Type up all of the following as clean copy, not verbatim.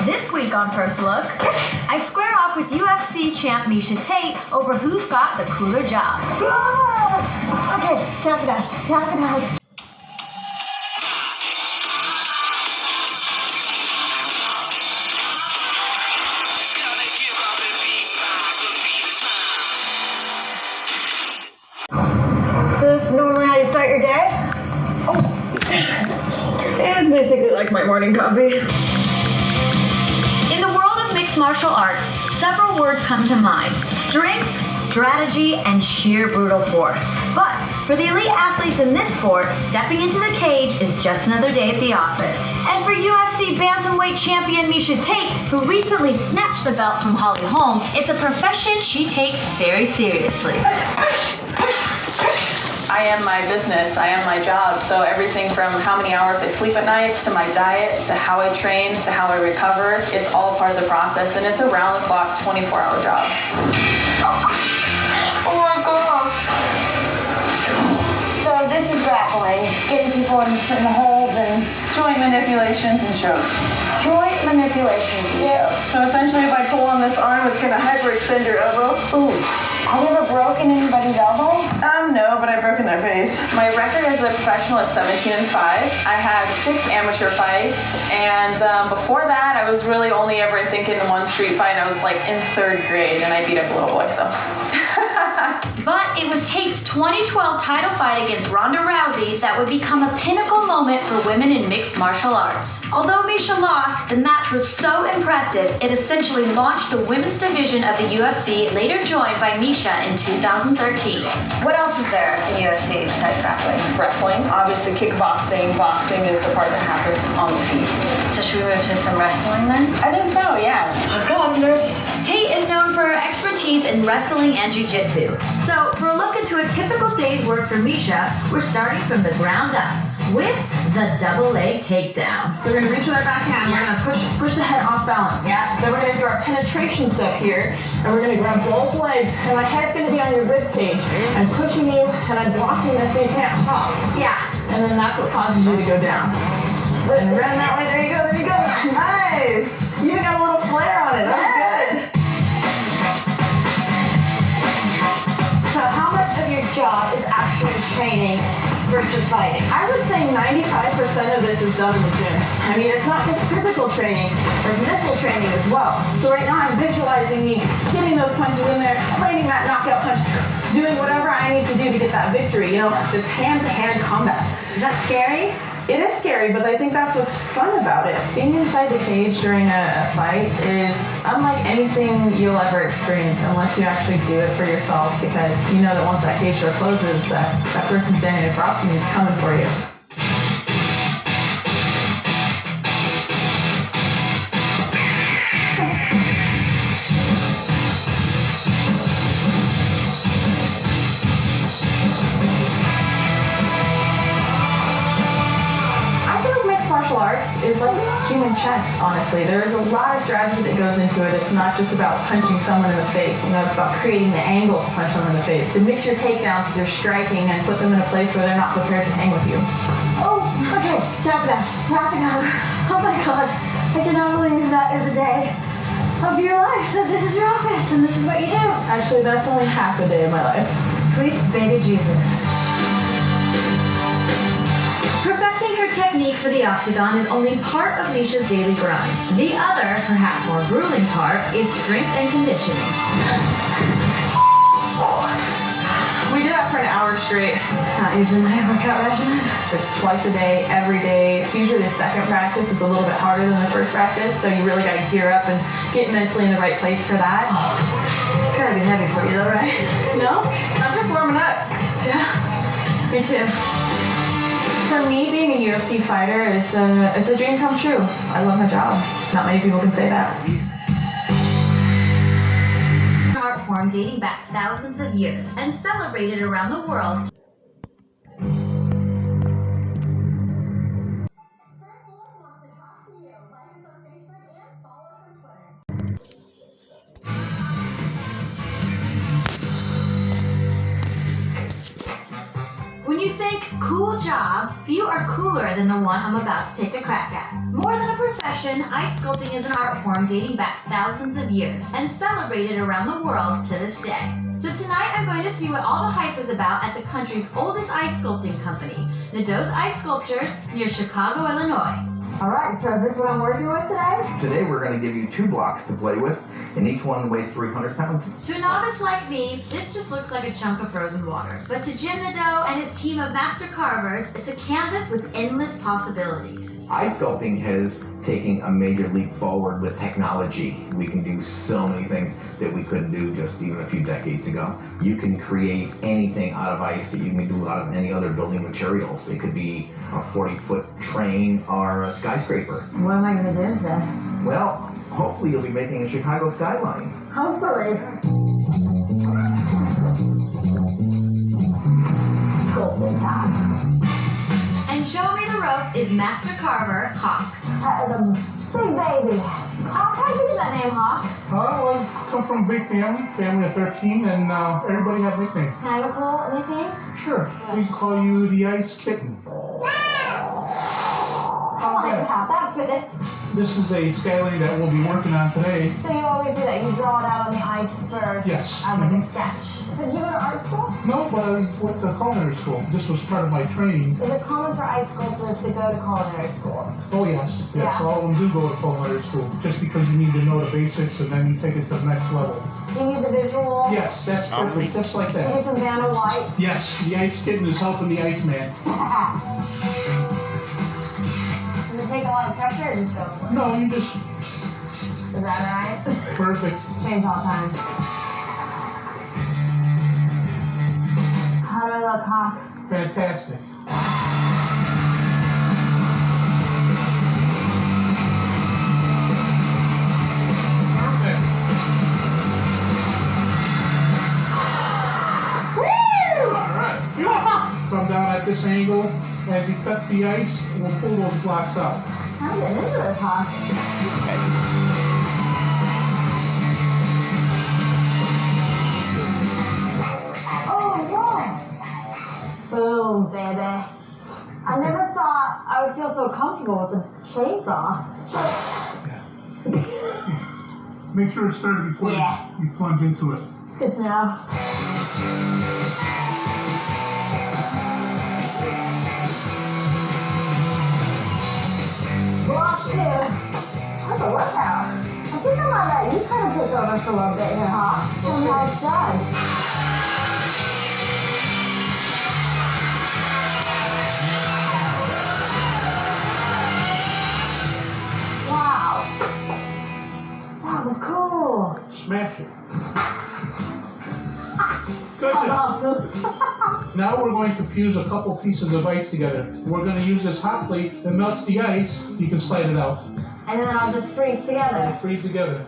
This week on First Look, I square off with UFC champ Miesha Tate over who's got the cooler job. Okay, tap it out. So this is normally how you start your day? It's basically like my morning coffee. In the world of mixed martial arts, several words come to mind: strength, strategy, and sheer brutal force. But for the elite athletes in this sport, stepping into the cage is just another day at the office. And for UFC bantamweight champion Miesha Tate, who recently snatched the belt from Holly Holm, it's a profession she takes very seriously. I am my business, I am my job, so everything from how many hours I sleep at night, to my diet, to how I train, to how I recover, it's all part of the process, and it's a round-the-clock, 24-hour job. Oh my god. So this is grappling, getting people in certain holds and Joint manipulations and chokes. joint manipulations and chokes. So essentially if I pull on this arm, it's gonna hyperextend your elbow. Ooh, have you ever broken anybody's elbow? No, but I've broken their face. My record as a professional is 17-5. I had 6 amateur fights, and before that, I was really only ever, I think, in one street fight, and I was like in 3rd grade, and I beat up a little boy, so. But it was Tate's 2012 title fight against Ronda Rousey that would become a pinnacle moment for women in mixed martial arts. Although Miesha lost, the match was so impressive, it essentially launched the women's division of the UFC, later joined by Miesha in 2013. What else is there in UFC besides grappling? Wrestling, obviously kickboxing, boxing is the part that happens on the feet. So should we move to some wrestling then? I think so, yeah. Oh god, I'm nervous. Tate is known for her expertise in wrestling and jiu-jitsu. So for a look into a typical day's work for Miesha, we're starting from the ground up with the double leg takedown. So we're gonna reach with our back hand, we're gonna push the head off balance. Yeah. Then we're gonna do our penetration step here, and we're gonna grab both legs, and my head's gonna be on your rib cage. I'm pushing you, and I'm blocking this so you can't hop. Yeah. And then that's what causes you to go down. And run that way, there you go. Nice! You even got a little flare on it, that's good. So how much of your job is actually training versus fighting? I would say 95% of this is done in the gym. I mean, it's not just physical training, there's mental training as well. So right now I'm visualizing me getting those punches in there, landing that knockout punch, doing whatever I need to do to get that victory, you know, this hand-to-hand combat. Is that scary? It is scary, but I think that's what's fun about it. Being inside the cage during a fight is unlike anything you'll ever experience unless you actually do it for yourself, because you know that once that cage door closes, that person standing across from you is coming for you. Martial arts is like human chess, honestly. There's a lot of strategy that goes into it. It's not just about punching someone in the face. You know, it's about creating the angle to punch someone in the face. To mix your takedowns with your striking and put them in a place where they're not prepared to hang with you. Oh, okay. Tap it out. Oh my god. I cannot believe that is a day of your life. So this is your office and this is what you do. Actually, that's only half a day of my life. Sweet baby Jesus. Perfecting her technique for the octagon is only part of Miesha's daily grind. The other, perhaps more grueling part, is strength and conditioning. We do that for an hour straight. It's not usually my workout regimen. It's twice a day, every day. Usually the second practice is a little bit harder than the first practice, so you really got to gear up and get mentally in the right place for that. It's gotta be heavy for you though, right? No, I'm just warming up. Yeah. Me too. For me, being a UFC fighter is a dream come true. I love my job. Not many people can say that. An art form dating back thousands of years and celebrated around the world. When you think cool jobs, few are cooler than the one I'm about to take a crack at. More than a profession, ice sculpting is an art form dating back thousands of years and celebrated around the world to this day. So tonight I'm going to see what all the hype is about at the country's oldest ice sculpting company, Nadeau's Ice Sculptures near Chicago, Illinois. All right, so is this what I'm working with today? Today we're going to give you 2 blocks to play with, and each one weighs 300 pounds. To a novice like me, this just looks like a chunk of frozen water. But to Jim Nadeau and his team of master carvers, it's a canvas with endless possibilities. Ice sculpting has taken a major leap forward with technology. We can do so many things that we couldn't do just even a few decades ago. You can create anything out of ice that you can do out of any other building materials. It could be a 40-foot train or a skyscraper. What am I going to do today? Well, hopefully you'll be making a Chicago skyline. Hopefully. Sculpting time. And showing me the ropes is master carver Hawk. That is a big baby. Hawk, how'd you get that name, Hawk? Well, I come from a big family of 13, and everybody had a nickname. Can I have a cool nickname? Sure, we call you the Ice Kitten. I like that. That fits. This is a skyline that we'll be working on today. So you always do that? You draw it out on the ice first? Yes. As like a sketch. So did you go to art school? No, but I went to culinary school. This was part of my training. Is it common for ice sculptors to go to culinary school? Oh, yes. Yeah. All of them do go to culinary school, just because you need to know the basics and then you take it to the next level. Do you need the visual? Yes, that's perfect, just like Can you do that. some Vanna White? Yes, the Ice Kitten is helping the Iceman. Does it take a lot of pressure or just go for it? No, you just, Is that alright? perfect. Chainsaw time. How do I look, Hawk? Fantastic. Perfect. All right. Come down at this angle. As we cut the ice, we'll pull those blocks out. I'm getting into this, Hawk. Oh, yeah. Boom, baby. I never thought I would feel so comfortable with a chainsaw. Make sure it's started before Yeah. you plunge into it. It's good to know. Block 2. That's a workout. I think I'm on that. You kind of take over for a little bit here, huh? Show me how it's done. Wow. That was cool. Smash it. Good. That was awesome. Now we're going to fuse a couple pieces of ice together. We're going to use this hot plate that melts the ice. You can slide it out. And then I'll just freeze They together. freeze together.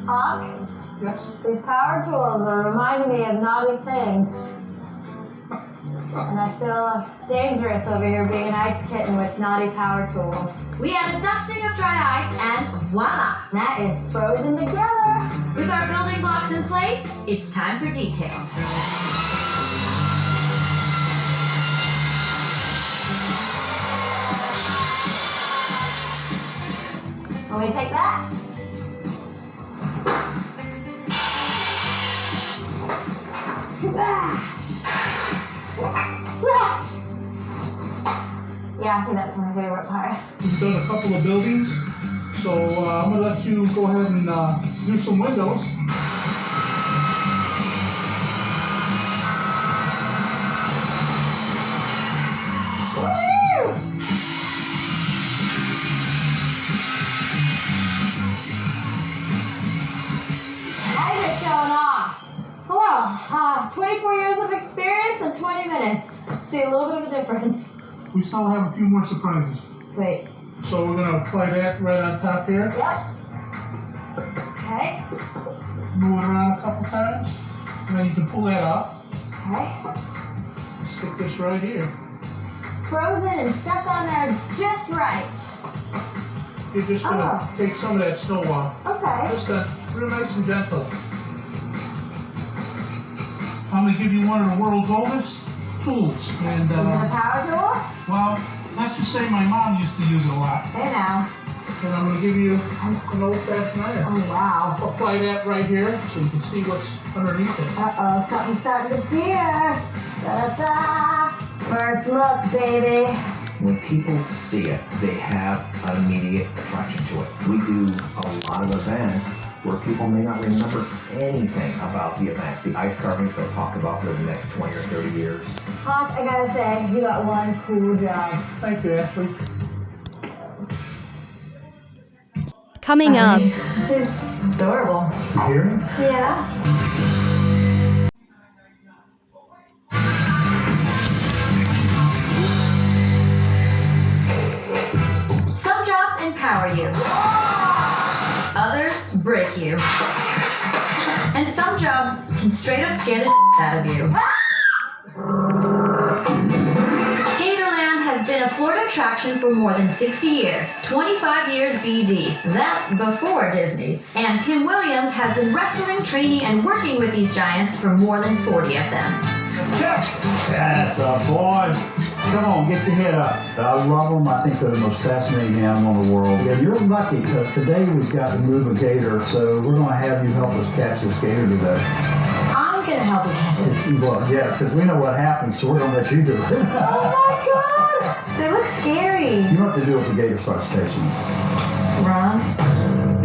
Hawk, Yes? these power tools are reminding me of naughty things. And I feel dangerous over here being an ice kitten with naughty power tools. We have a dusting of dry ice and voila! That is frozen together. With our building blocks in place, it's time for details. Let me take that. Smash! Smash! Yeah, I think that's my favorite part. We've done a couple of buildings, so I'm going to let you go ahead and do some windows. Woo! Eyes are showing off. Well, 24 years of experience and 20 minutes. See a little bit of a difference. We still have a few more surprises. Sweet. So we're going to apply that right on top here. Yep. Okay. Move it around a couple times. And then you can pull that off. Okay. Stick this right here. Frozen and stuck on there just right. You're just going to take some of that snow off. Okay. Just real nice and gentle. I'm going to give you one of the world's oldest tools. And, Is it a power tool? well, let's just say my mom used to use it a lot. Hey now. And I'm going to give you an old-fashioned iron. Oh, wow. Apply that right here so you can see what's underneath it. Uh-oh, something's starting to appear. Da-da-da. First look, baby. When people see it, they have an immediate attraction to it. We do a lot of events where people may not remember anything about the event. The ice carvings they'll talk about for the next 20 or 30 years. Hawk, I gotta say, you got one cool job. Thank you, Ashley. Coming up, She's adorable. Here? Yeah. Some jobs empower you. Others break you. And some jobs can straight up scare the out of you. Gatorland has been a Florida attraction for more than 60 years, 25 years BD. That's before Disney. And Tim Williams has been wrestling, training, and working with these giants for more than 40 of them. That's a boy. Come on, get your head up. I love them. I think they're the most fascinating animal in the world. And you're lucky because today we've got to move a gator, so we're going to have you help us catch this gator today. I'm gonna help you catch it. Well, yeah, because we know what happens, so we're going to let you do it. Oh my god! They look scary. You know what to do if the gator starts chasing you. Run.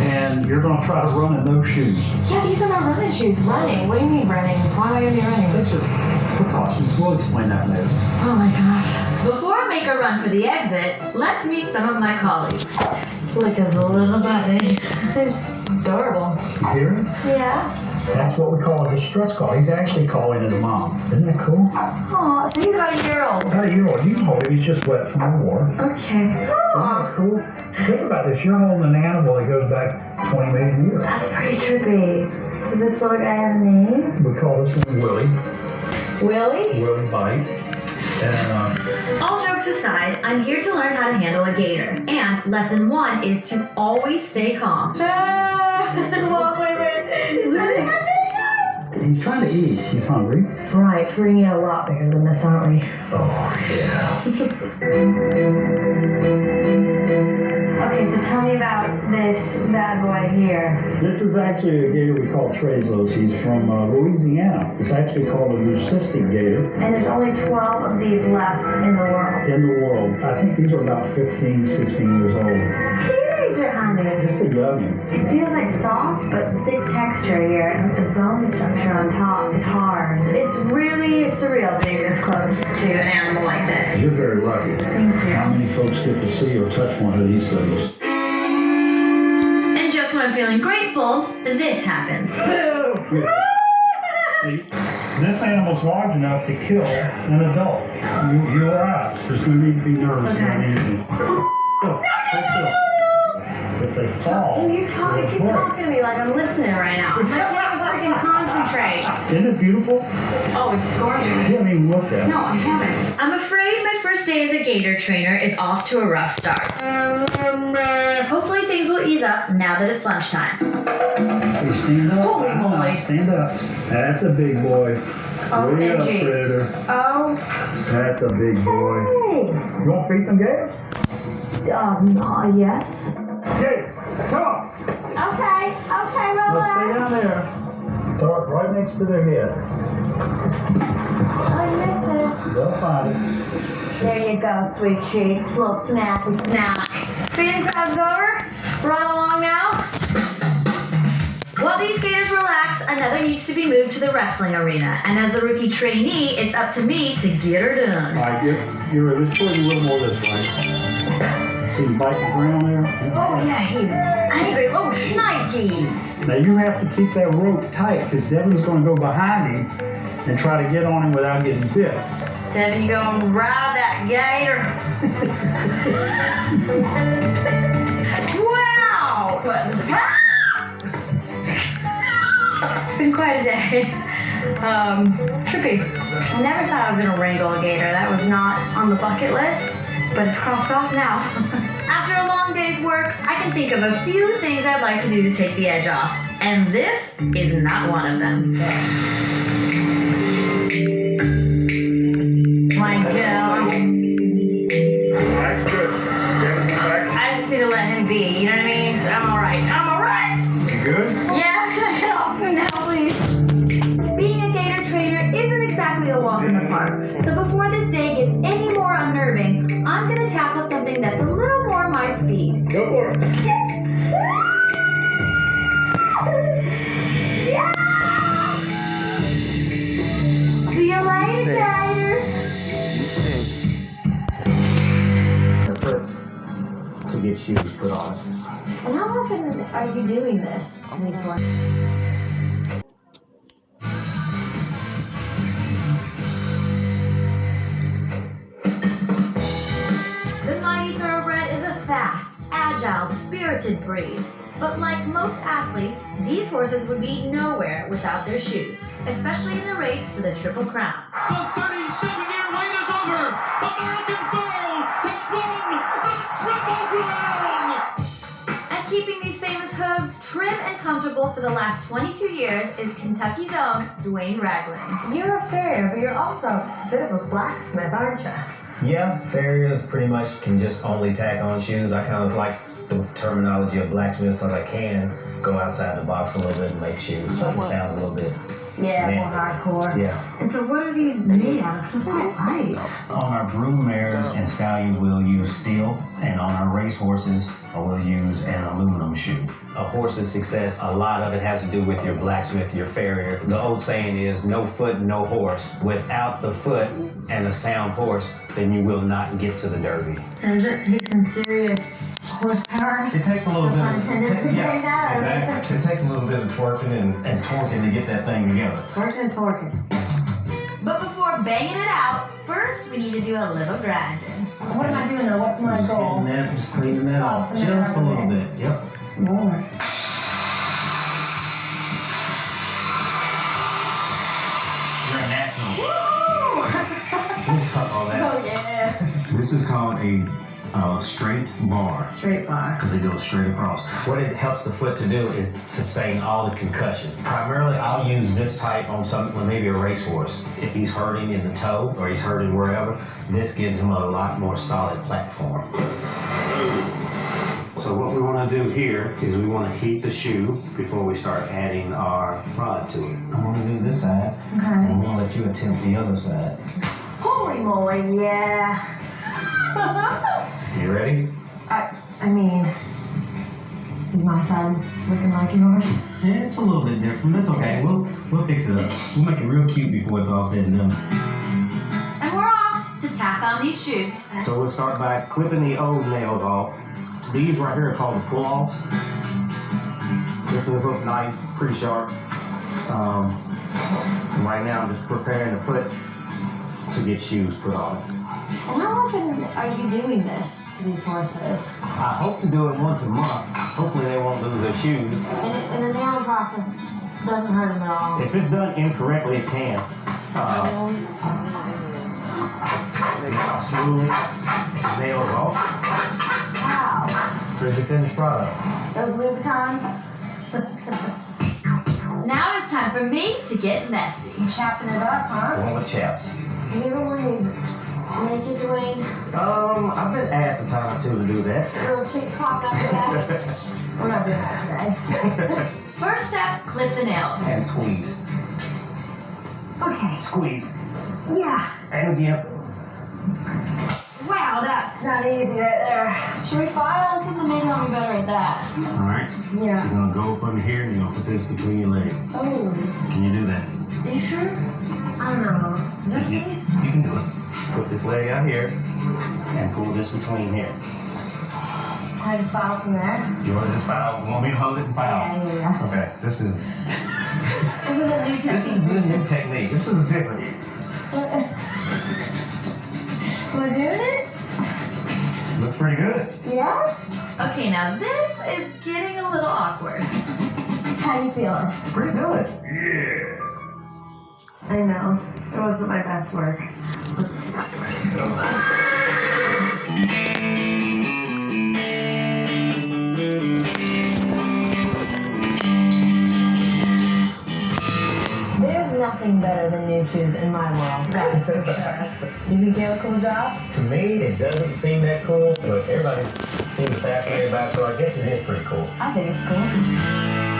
And you're going to try to run in those shoes. Yeah, these are not running shoes. Running? What do you mean running? Why am I gonna be running? That's just precautions. We'll explain that later. Oh my gosh. Before I make a run for the exit, let's meet some of my colleagues. Look at the little buddy. It's adorable. You hear him? Yeah. That's what we call a distress call. He's actually calling his mom. Isn't that cool? Aw, so he's about a year old. About a year old. You can hold him. He's just wet from the war. Okay. Isn't that cool? Think about this. You're holding an animal that goes back 20 million years. That's pretty trippy. Does this little guy have a name? We call this one Willie. Willie? Willie Bite. And All jokes aside, I'm here to learn how to handle a gator. And lesson 1 is to always stay calm. Well, wait a minute. He's really hungry. he's trying to eat. He's hungry. Right, we're gonna get a lot bigger than this, aren't we? Oh, yeah. Okay, so tell me about this bad boy here. This is actually a gator we call Trezlos. He's from Louisiana. It's actually called a leucistic gator And there's only 12 of these left in the world. in the world. I think these are about 15, 16 years old. Teenager, honey. Just a youngin'. It feels like soft but thick texture here, and the bone structure on top is hard. It's really surreal being this close to an animal like this. You're very lucky. Thank you. How many folks get to see or touch one of these things? And just when I'm feeling grateful, this happens. This animal's large enough to kill an adult. You're right. There's no need to be nervous about anything. If they fall, Dude, you keep talking to me like I'm listening right now. I can't freaking concentrate. Isn't it beautiful? Oh, it's gorgeous. You haven't even looked at it. No, I haven't. I'm afraid my first day as a gator trainer is off to a rough start. Hopefully things will ease up now that it's lunchtime. Hey, stand up. Holy moly. Stand up. That's a big boy. Oh, Way up, edgy. Predator. Oh, That's a big boy. hey. You want to feed some gators? Yes. Gator, come on. Okay, Let's stay relax. down there. Start right next to their head. I missed it. They'll find it. There you go, sweet cheeks. Little snappy snack. Feeding time's over. Run along now. While these gators relax, another needs to be moved to the wrestling arena. And as the rookie trainee, it's up to me to get her done. All right, let's pull you a little more this way. See him bite the ground there? Oh, yeah, he's angry. Oh, shnikes. Now you have to keep that rope tight because Devin's going to go behind him and try to get on him without getting bit. Devin, you gonna ride that gator? Wow! It's been quite a day. Trippy. I never thought I was gonna wrangle a gator. That was not on the bucket list, but it's crossed off now. After a long day's work, I can think of a few things I'd like to do to take the edge off. And this is not one of them. be. You know what I mean? I'm alright. I'm alright! You good? Yeah, can I get off now, please? Being a gator trainer isn't exactly a walk in the park. So before this day gets any more unnerving, I'm gonna tackle something that's a little more my speed. Go for it. See you later, gators. To get shoes put on. And how often are you doing this to these ones? The mighty thoroughbred is a fast, agile, spirited breed. But like most athletes, these horses would be nowhere without their shoes, especially in the race for the Triple Crown. The 37-year wait is over. American Pharoah has won the Triple Crown. And keeping these famous hooves trim and comfortable for the last 22 years is Kentucky's own Dwayne Ragland. You're a farrier, but you're also a bit of a blacksmith, aren't you? Yeah, farriers pretty much can just only tack on shoes. I kind of like the terminology of blacksmith because I can go outside the box a little bit and make shoes. Plus it sounds a little bit Yeah, more hardcore. Yeah. And so what are these made out of? So quite light. On our brood mares and stallions, we'll use steel, and on our race horses, we'll use an aluminum shoe. A horse's success, a lot of it has to do with your blacksmith, your farrier. The old saying is, no foot, no horse. Without the foot and a sound horse, then you will not get to the Derby. And does it take some serious horsepower? It takes a little bit of that. exactly. It takes a little bit of twerking and torquing to get that thing together. Twerking and torquing. But before banging it out, first we need to do a little grinding. What am I doing though? What's my Just goal? getting that, just cleaning that off Soften it just up a a little bit. bit. Yep. More. You're a natural. Let's talk all that. Oh yeah. This is called a straight bar. Straight bar. Because it goes straight across. What it helps the foot to do is sustain all the concussion. Primarily, I'll use this type on maybe a racehorse. If he's hurting in the toe or he's hurting wherever, this gives him a lot more solid platform. So what we want to do here is we want to heat the shoe before we start adding our rod to it. I'm going to do this side. Okay. And I'm going to let you attempt the other side. Holy moly, yeah. You ready? I mean, is my side looking like yours? Yeah, it's a little bit different. That's okay. We'll fix it up. We'll make it real cute before it's all said and done. And we're off to tack on these shoes. So we'll start by clipping the old nails off. These right here are called the pull-offs. This is a hook knife, pretty sharp. And right now I'm just preparing the foot to get shoes put on it. And how often are you doing this to these horses? I hope to do it once a month. Hopefully they won't lose their shoes. And the nailing process doesn't hurt them at all. If it's done incorrectly, it can. Smooth nails off. Wow. Here's the finished product. Those Louboutins? Now it's time for me to get messy. Chopping it up, huh? One with chaps. Have you ever worn these naked, Dwayne? I've been asked a time or two to do that. Little cheeks popped up your back. We're not doing that today. First step, clip the nails. And squeeze. Okay. Squeeze. Yeah. And again. Wow, that's not easy right there. Should we file or something? Maybe I'll be better at that. All right. Yeah. You're gonna go up under here and you're gonna put this between your legs. Oh. Can you do that? Are you sure? I don't know. Is that You can do it. Put this leg out here and pull this between here. Can I just file from there? You want to just file? You want me to hold it and file? Yeah. Okay. This is This is a new technique. this is the new technique. This is different. We're doing it? Looks pretty good. Yeah? Okay, now this is getting a little awkward. How you feeling? Pretty good. Yeah. I know. It wasn't my best work. There's nothing better than new shoes in my world. That's for sure. Do you think you have a cool job? To me, it doesn't seem that cool, but everybody seems fascinated about it, so I guess it is pretty cool. I think it's cool.